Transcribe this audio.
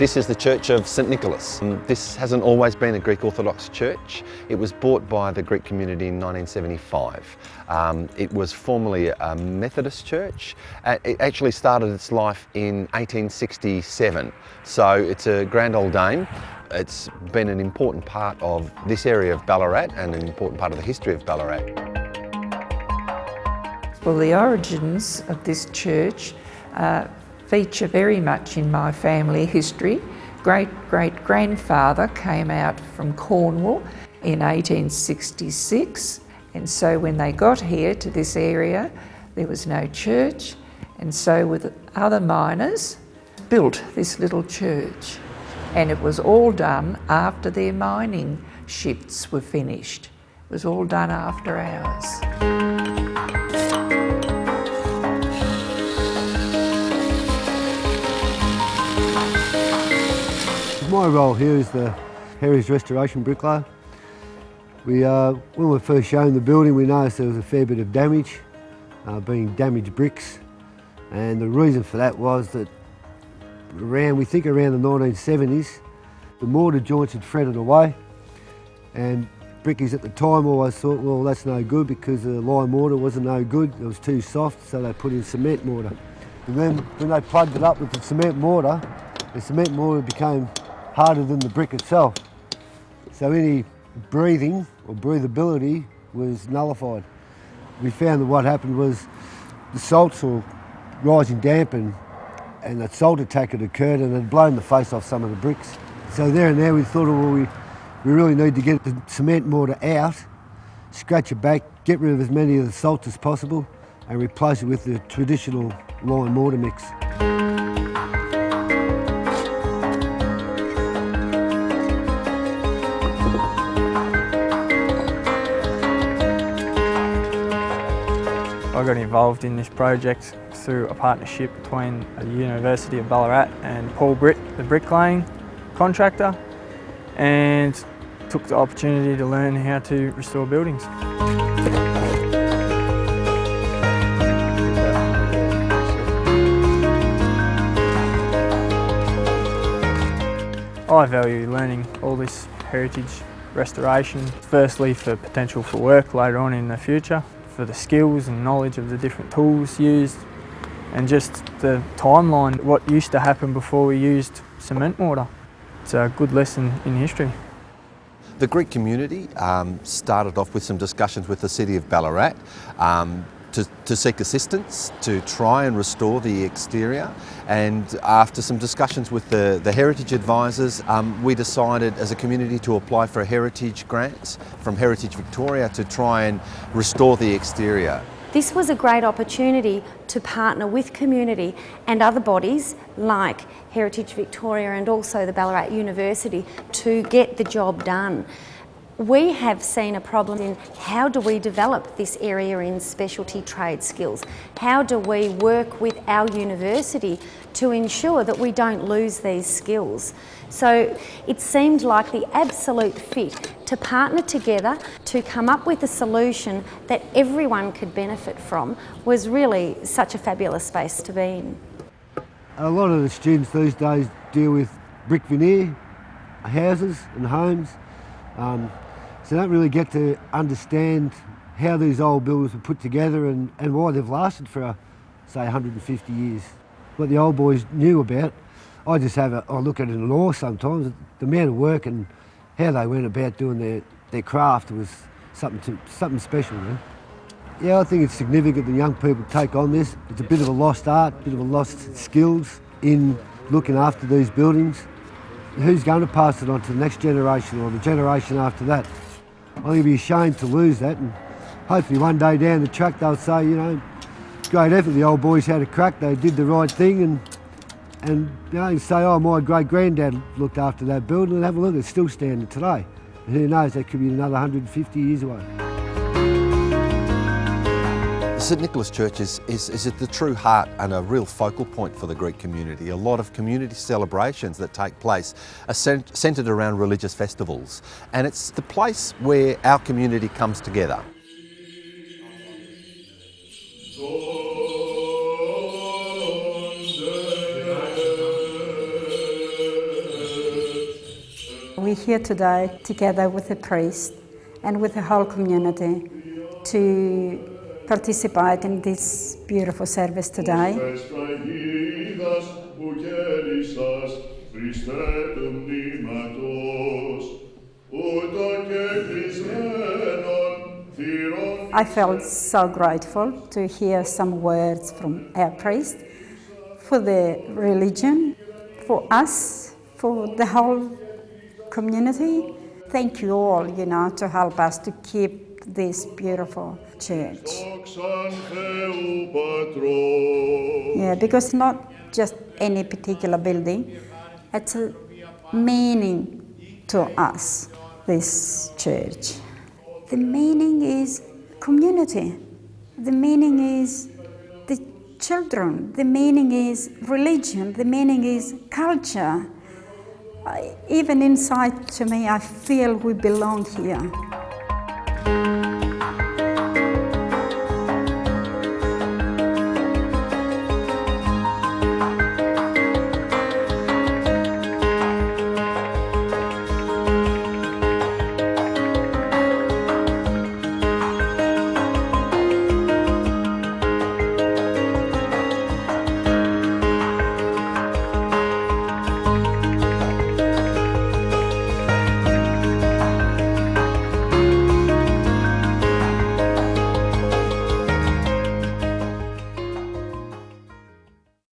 This is the Church of St Nicholas. This hasn't always been a Greek Orthodox church. It was bought by the Greek community in 1975. It was formerly a Methodist church. It actually started its life in 1867, so it's a grand old dame. It's been an important part of this area of Ballarat and an important part of the history of Ballarat. Well, the origins of this church feature very much in my family history. Great-great-grandfather came out from Cornwall in 1866, and so when they got here to this area, there was no church, and so with other miners, built this little church. And it was all done after their mining shifts were finished. It was all done after hours. My role here is the heritage restoration bricklayer. When we were first shown the building, we noticed there was a fair bit of damage, being damaged bricks, and the reason for that was that we think around the 1970s, the mortar joints had fretted away, and brickies at the time always thought, well, that's no good because the lime mortar wasn't no good, it was too soft, so they put in cement mortar. And then when they plugged it up with the cement mortar became harder than the brick itself. So any breathing or breathability was nullified. We found that what happened was the salts were rising damp and that salt attack had occurred and had blown the face off some of the bricks. So there and there we thought, well, we really need to get the cement mortar out, scratch it back, get rid of as many of the salts as possible and replace it with the traditional lime mortar mix. I got involved in this project through a partnership between the University of Ballarat and Paul Britt, the bricklaying contractor, and took the opportunity to learn how to restore buildings. I value learning all this heritage restoration, firstly for potential for work later on in the future, for the skills and knowledge of the different tools used, and just the timeline, what used to happen before we used cement mortar. It's a good lesson in history. The Greek community started off with some discussions with the City of Ballarat to seek assistance to try and restore the exterior, and after some discussions with the heritage advisors, we decided as a community to apply for a heritage grant from Heritage Victoria to try and restore the exterior. This was a great opportunity to partner with community and other bodies like Heritage Victoria and also the Ballarat University to get the job done. We have seen a problem in how do we develop this area in specialty trade skills? How do we work with our university to ensure that we don't lose these skills? So it seemed like the absolute fit to partner together to come up with a solution that everyone could benefit from was really such a fabulous space to be in. A lot of the students these days deal with brick veneer houses and homes. So they don't really get to understand how these old buildings were put together and why they've lasted for, say, 150 years. What the old boys knew about, I just I look at it in awe sometimes. The amount of work and how they went about doing their craft was something special, man. Yeah, I think it's significant that young people take on this. It's a bit of a lost art, a bit of a lost skills in looking after these buildings. Who's going to pass it on to the next generation or the generation after that? I think it'd be a shame to lose that, and hopefully one day down the track they'll say, you know, great effort, the old boys had a crack, they did the right thing, and you know, say, oh, my great-granddad looked after that building, and have a look, it's still standing today. And who knows, that could be another 150 years away. St Nicholas Church is at the true heart and a real focal point for the Greek community. A lot of community celebrations that take place are centred around religious festivals, and it's the place where our community comes together. we're here today together with the priest and with the whole community to participate in this beautiful service today. I felt so grateful to hear some words from our priest for the religion, for us, for the whole community. Thank you all, to help us to keep this beautiful church. Yeah, because not just any particular building, it's a meaning to us, this church. The meaning is community. The meaning is the children. The meaning is religion. The meaning is culture. Even inside to me, I feel we belong here.